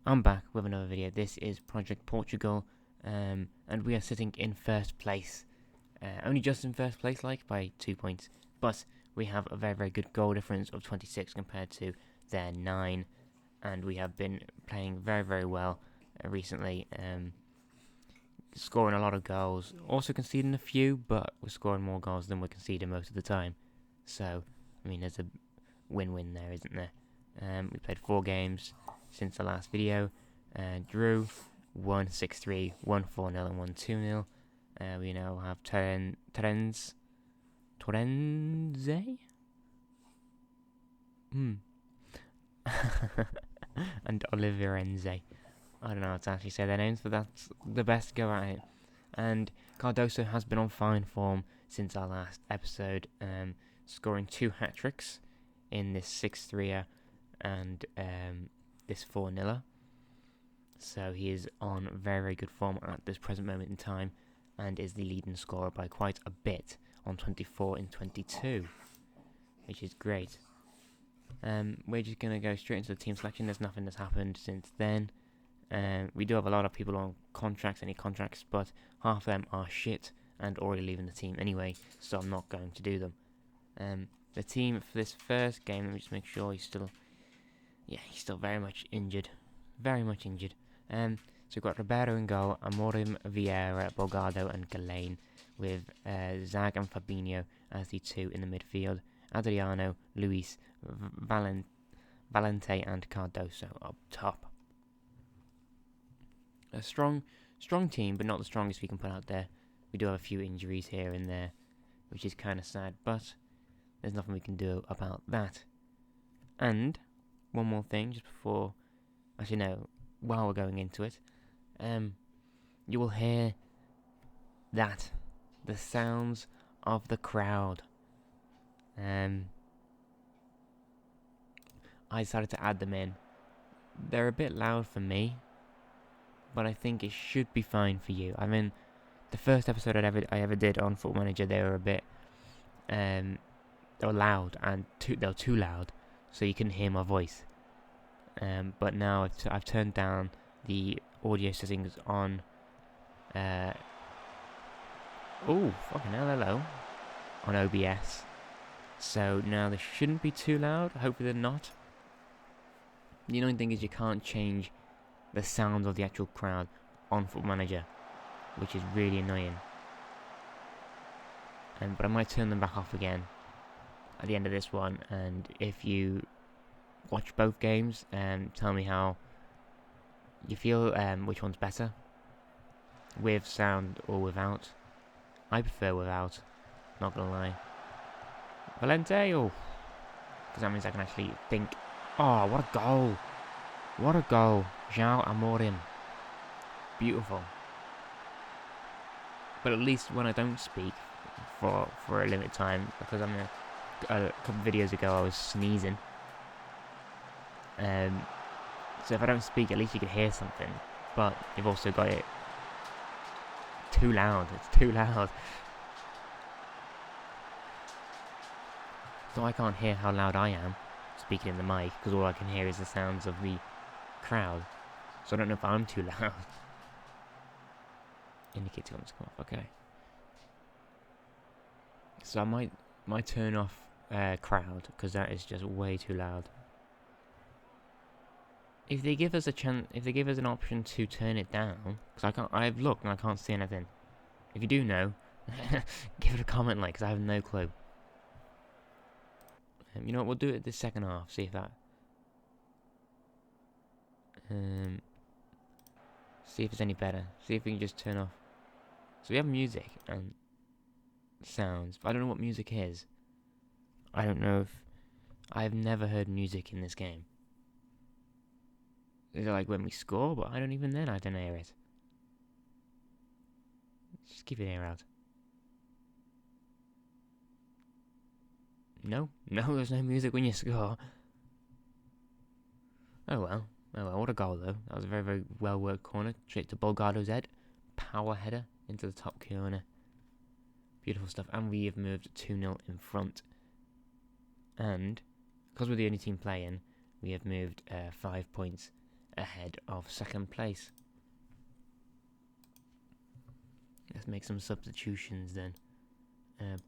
I'm back with another video. This is Project Portugal, and we are sitting in first place. Only just in first place, like, by 2 points. But we have a very, very good goal difference of 26 compared to their 9. And we have been playing very, very well recently. Scoring a lot of goals. Also conceding a few, but we're scoring more goals than we're conceding most of the time. So, I mean, there's a win-win there, isn't there? We played 4 games since the last video. Drew 1-6-3, 1-4-0, and 1-2-0. We now have Terenze? And Oliverenze. I don't know how to actually say their names, but that's the best go at it. And Cardoso has been on fine form since our last episode, scoring 2 hat-tricks in this 6-3er and this 4-0er. So he is on very, very good form at this present moment in time and is the leading scorer by quite a bit on 24 in 22, which is great. We're just going to go straight into the team selection. There's nothing that's happened since then. We do have a lot of people on any contracts, but half of them are shit and already leaving the team anyway, so I'm not going to do them. The team for this first game, let me just make sure he's still very much injured. So we've got Ribeiro in goal, Amorim, Vieira, Bogado and Gallane, with Zag and Fabinho as the 2 in the midfield, Adriano, Luis, Valente and Cardoso up top. A strong team, but not the strongest we can put out there. We do have a few injuries here and there, which is kind of sad, but there's nothing we can do about that. And one more thing, just before, actually no, while we're going into it, you will hear the sounds of the crowd. I decided to add them in. They're a bit loud for me, but I think it should be fine for you. I mean, the first episode I ever did on Football Manager, they were a bit, they were loud and they were too loud, so you couldn't hear my voice. But now I've turned down the audio settings on. Oh, fucking hell, hello. On OBS. So now they shouldn't be too loud. Hopefully they're not. The only thing is you can't change the sound of the actual crowd on Football Manager, which is really annoying. But I might turn them back off again at the end of this one. And if you watch both games, tell me how you feel, which one's better, with sound or without. I prefer without, not gonna lie. Valente, oh, because that means I can actually think. Oh, what a goal! What a goal! João Amorim, beautiful. But at least when I don't speak for a limited time, because a couple of videos ago I was sneezing. So if I don't speak, at least you can hear something. But you've also got it too loud. It's too loud. So I can't hear how loud I am speaking in the mic, because all I can hear is the sounds of the crowd. So I don't know if I'm too loud. Indicator wants to come off. Okay. So I might turn off crowd, because that is just way too loud. If they give us a chance, if they give us an option to turn it down, because I've looked and I can't see anything. If you do know, give it a comment, because I have no clue. You know what? We'll do it this second half. See if that. See if it's any better. See if we can just turn off. So we have music and sounds, but I don't know what music is. I don't know if I've never heard music in this game. Is it like when we score? But I don't even then. I don't hear it. Just keep your ear out. No, there's no music when you score. Oh well, what a goal though. That was a very, very well worked corner. Straight to Bolgado's head. Power header into the top corner. Beautiful stuff. And we have moved 2-0 in front. And, because we're the only team playing, we have moved 5 points ahead of second place. Let's make some substitutions then.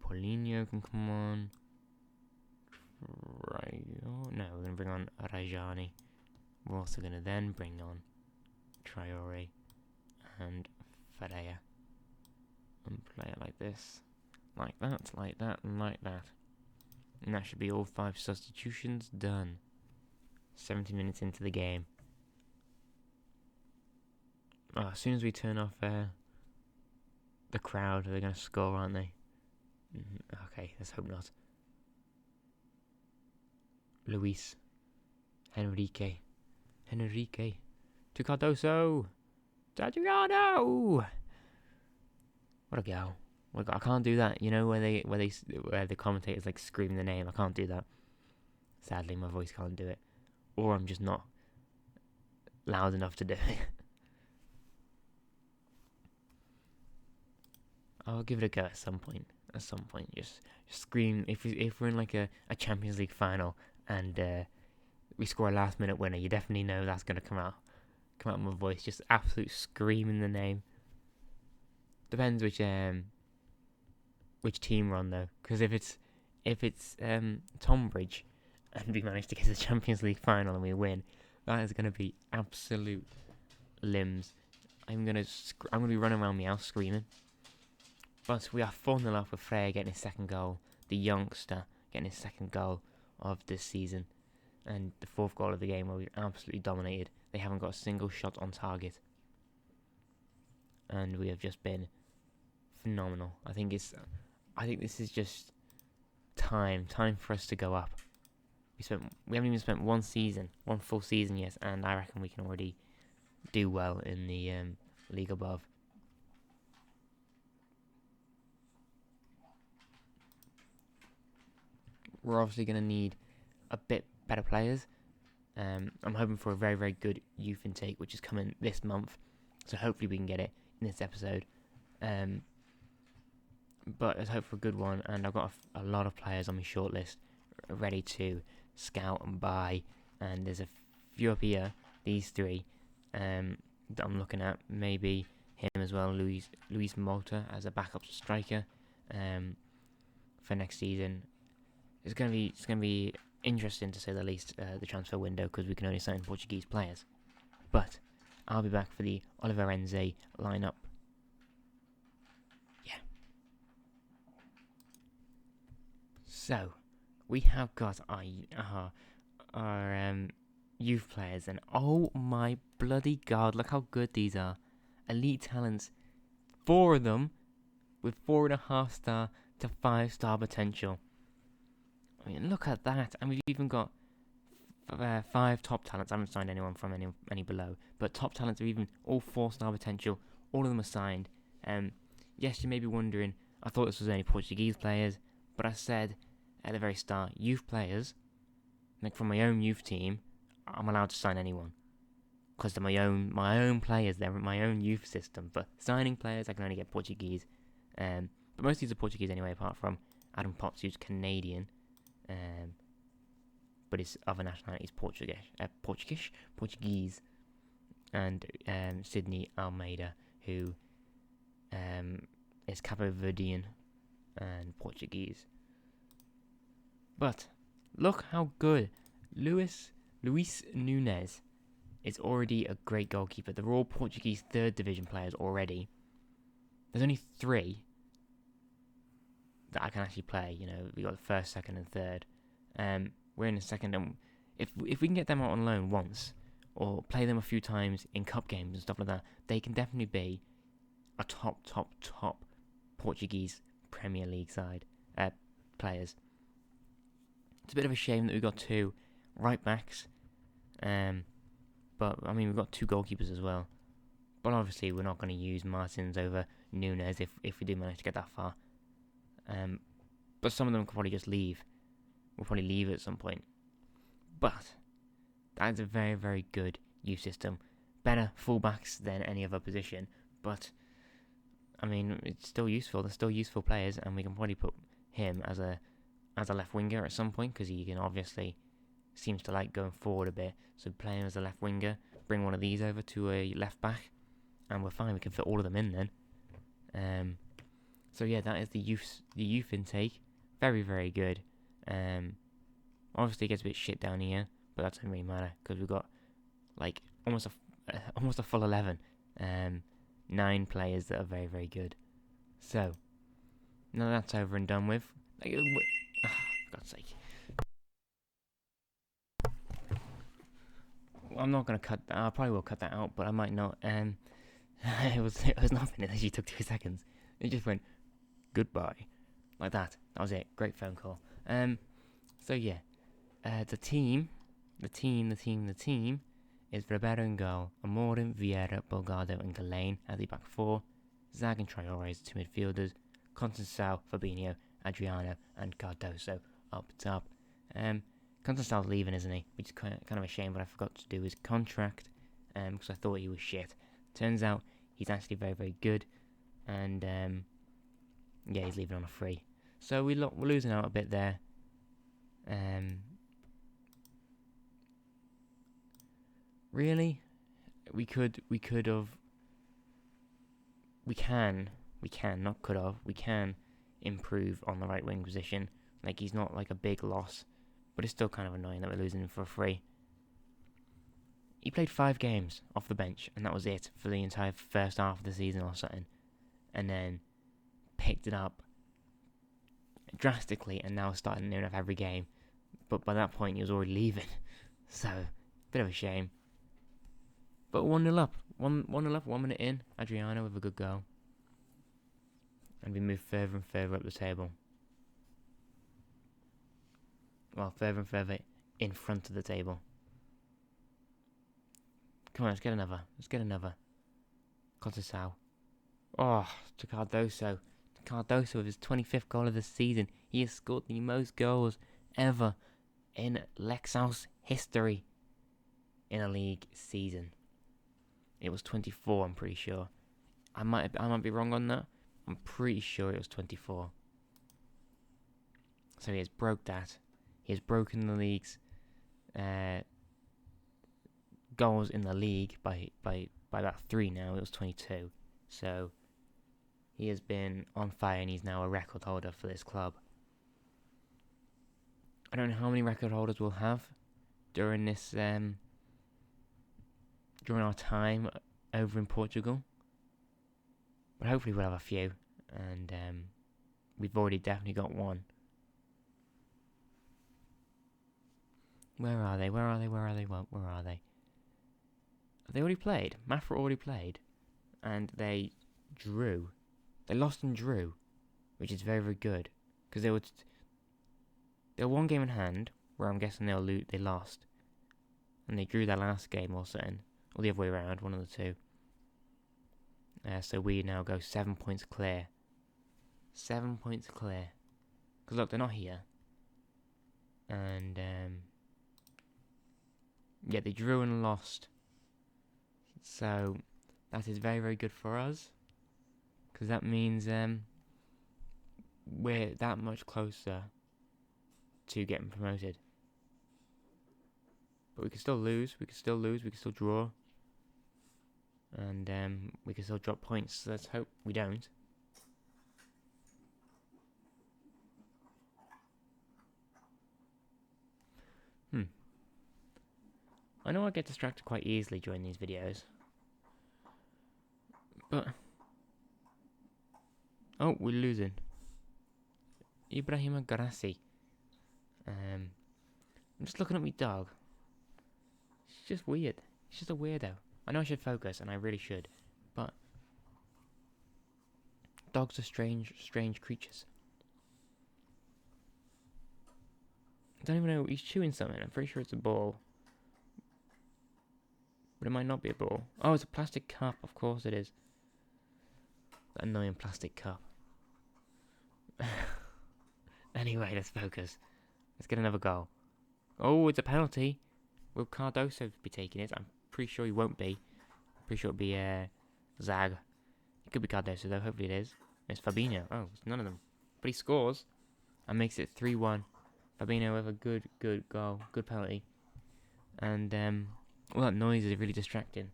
Paulinho can come on. No, we're going to bring on Rajani. We're also going to then bring on Traore and Ferreira. And play it like this. Like that, like that, and like that. And that should be all 5 substitutions done. 70 minutes into the game. Oh, as soon as we turn off the crowd, they're going to score, aren't they? Okay, let's hope not. Luis. Henrique. To Cardoso. Adriano. What a go. I can't do that. You know where the commentators like screaming the name. I can't do that. Sadly, my voice can't do it, or I'm just not loud enough to do it. I'll give it a go at some point. Just scream if we're in like a Champions League final and we score a last minute winner. You definitely know that's gonna come out of my voice. Just absolute screaming the name. Depends which team we're on though, because if it's Tonbridge and we manage to get to the Champions League final and we win, that is going to be absolute limbs. I'm gonna be running around my house screaming. But we are 4-0 up with Freya getting his second goal, the youngster getting his second goal of this season, and the 4th goal of the game where we absolutely dominated. They haven't got a single shot on target, and we have just been phenomenal. I think this is just time for us to go up. We haven't even spent one full season yet, and I reckon we can already do well in the league above. We're obviously going to need a bit better players. I'm hoping for a very, very good youth intake, which is coming this month, so hopefully we can get it in this episode. But let's hope for a good one, and I've got a lot of players on my shortlist ready to scout and buy, and there's a few up here, these 3 that I'm looking at, maybe him as well, Luis Malta as a backup striker for next season. It's gonna be interesting to say the least, the transfer window, because we can only sign Portuguese players. But I'll be back for the Oliveirense lineup. Yeah. So we have got our youth players, and oh my bloody god, look how good these are. Elite talents, 4 of them with 4.5 star to 5 star potential. I mean, look at that. And we've even got 5 top talents. I haven't signed anyone from any below, but top talents are even all 4 star potential. All of them are signed. Yes, you may be wondering, I thought this was only Portuguese players, but I said at the very start, youth players, like from my own youth team, I'm allowed to sign anyone, because they're my own players. They're my own youth system. But signing players, I can only get Portuguese. But most of these are Portuguese anyway, apart from Adam Potts, who's Canadian. But his other nationality is Portuguese, and Sydney Almeida, who is Cabo Verdean and Portuguese. But look how good Luis Nunes is already a great goalkeeper. They're all Portuguese 3rd division players already. There's only 3 that I can actually play. You know, we got the 1st, 2nd, and 3rd. We're in the 2nd, and if we can get them out on loan once, or play them a few times in cup games and stuff like that, they can definitely be a top Portuguese Premier League side players. It's a bit of a shame that we got 2 right backs, but I mean we've got 2 goalkeepers as well. But obviously we're not going to use Martins over Nunes if we do manage to get that far. But some of them could probably just leave. We'll probably leave at some point. But that's a very, very good youth system. Better fullbacks than any other position. But I mean, it's still useful. They're still useful players, and we can probably put him as a left winger at some point, because he can obviously seems to like going forward a bit. So playing as a left winger, bring one of these over to a left back, and we're fine. We can fit all of them in then. So yeah, that is the youth intake. Very, very good. Obviously it gets a bit shit down here, but that doesn't really matter because we've got like almost a full 11. 9 players that are very, very good. So now that's over and done with. For God's sake. I'm not gonna cut that. I probably will cut that out, but I might not. It was nothing. It actually took 2 seconds. It just went goodbye, like that. That was it. Great phone call. So yeah, the team is Roberto in goal, Amorim, Vieira, Bolgado, and Gallane as the back four, Zag and Traore as 2 midfielders, Conceição, Fabinho, Adriano, and Cardoso up top. Conceição's leaving, isn't he? Which is kind of a shame, but I forgot to do his contract because I thought he was shit. Turns out he's actually very, very good, and yeah, he's leaving on a free. So we're losing out a bit there. Really, we can improve on the right wing position. Like, he's not like a big loss, but it's still kind of annoying that we're losing him for free. He played 5 games off the bench, and that was it for the entire first half of the season or something, and then picked it up drastically, and now starting near enough every game. But by that point, he was already leaving, so bit of a shame. But 1-0 up, 1-0 up, 1 minute in. Adriano with a good goal, and we move further and further up the table. Well, further and further in front of the table. Come on, let's get another. Conceição. Oh, to Cardoso. Cardoso with his 25th goal of the season. He has scored the most goals ever in Lexaus history in a league season. It was 24, I'm pretty sure. I might be wrong on that. I'm pretty sure it was 24. So he has broke that. He has broken the league's goals in the league by about 3 now. It was 22. So he has been on fire, and he's now a record holder for this club. I don't know how many record holders we'll have during this during our time over in Portugal, but hopefully we'll have a few, and we've already definitely got one. Where are they? Have they already played? Mafra already played, and they drew. They lost and drew, which is very, very good, because they were 1 game in hand, where I'm guessing they lost, and they drew their last game or something, or the other way around, one of the two. So we now go 7 points clear. 7 points clear. Because look, they're not here. And yeah, they drew and lost. So that is very, very good for us, because that means we're that much closer to getting promoted. But we can still lose, we can still draw, and we can still drop points. So let's hope we don't. I know I get distracted quite easily during these videos, but oh, we're losing. Ibrahima Garassi. I'm just looking at my dog. She's just weird. She's just a weirdo. I know I should focus, and I really should, but dogs are strange creatures. I don't even know. He's chewing something. I'm pretty sure it's a ball, but it might not be a ball. Oh, it's a plastic cup. Of course it is. That annoying plastic cup. Anyway, let's focus. Let's get another goal. Oh, it's a penalty. Will Cardoso be taking it? I'm pretty sure he won't be. I'm pretty sure it'll be Zag. It could be Cardoso though. Hopefully it is. It's Fabinho. Oh, it's none of them. But he scores and makes it 3-1 Fabinho with a good goal, good penalty. And all that noise is really distracting.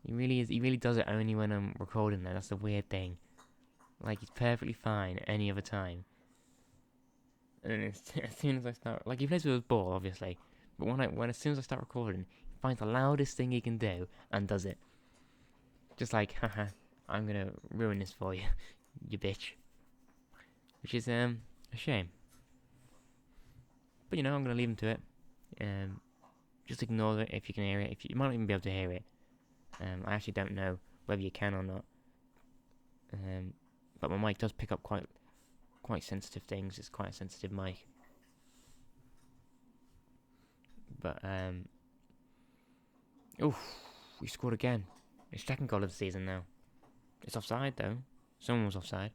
He really is. He really does it only when I'm recording though. That's the weird thing. Like, he's perfectly fine any other time. And as soon as I start, like, he plays with his ball, obviously. But as soon as I start recording, he finds the loudest thing he can do and does it. Just like, haha, I'm gonna ruin this for you, you bitch. Which is a shame. But I'm gonna leave him to it. Just ignore it if you can hear it. You might not even be able to hear it. I actually don't know whether you can or not. But my mic does pick up quite sensitive things. It's quite a sensitive mic. But oof, we scored again. It's second goal of the season now. It's offside though. Someone was offside.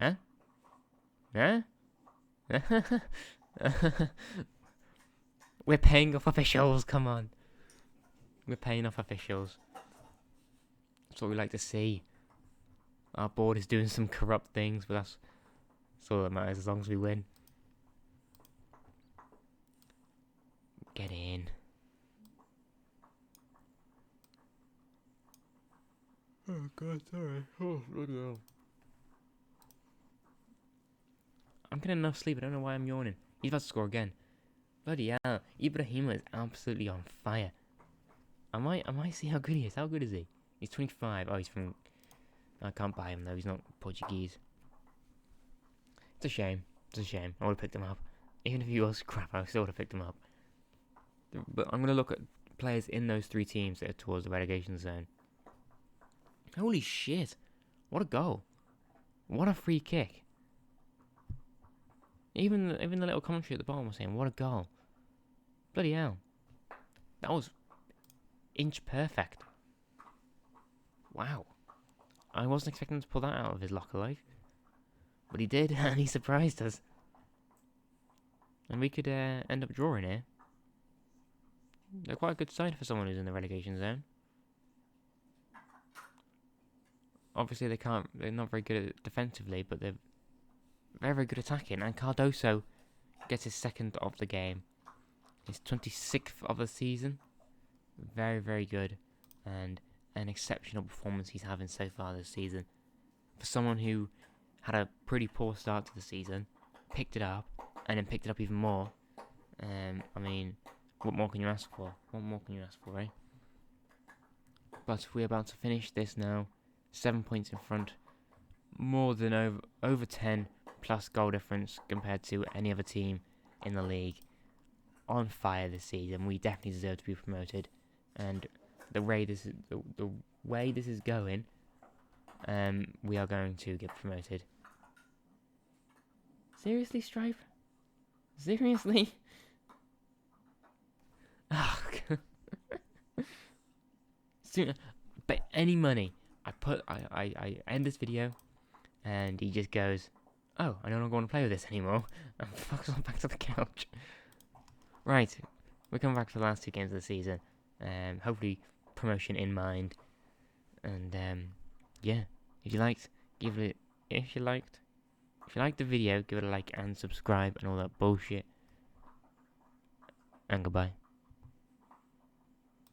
Huh? Huh? We're paying off officials, come on. We're paying off officials. That's what we like to see. Our board is doing some corrupt things, but that's all that matters as long as we win. Get in. Oh god, sorry. Oh, bloody hell. I'm getting enough sleep, I don't know why I'm yawning. He's about to score again. Bloody hell, Ibrahima is absolutely on fire. I might see how good he is. How good is he? He's 25. Oh, he's from... I can't buy him though, he's not Portuguese. It's a shame. It's a shame. I would have picked him up. Even if he was crap, I still would have picked him up. But I'm going to look at players in those three teams that are towards the relegation zone. Holy shit. What a goal. What a free kick. Even the little commentary at the bottom was saying, what a goal. Bloody hell. That was inch perfect. Wow. I wasn't expecting him to pull that out of his locker life. But he did, and he surprised us. And we could end up drawing here. They're quite a good side for someone who's in the relegation zone. Obviously they're not very good at defensively, but they're very, very good attacking. And Cardoso gets his second of the game. His 26th of the season. Very, very good. And an exceptional performance he's having so far this season. For someone who had a pretty poor start to the season, picked it up, and then picked it up even more. I mean, what more can you ask for? What more can you ask for, right? But we're about to finish this now. 7 points in front. More than over 10 plus goal difference compared to any other team in the league. On fire this season. We definitely deserve to be promoted. And the way this is going, we are going to get promoted. Seriously, Stripe? Seriously? Oh, soon, bet any money. I end this video, and he just goes, "Oh, I don't want to play with this anymore," and fucks on back to the couch. Right, we're coming back for the last two games of the season. Hopefully promotion in mind. And yeah, if you liked the video, give it a like and subscribe and all that bullshit. And goodbye.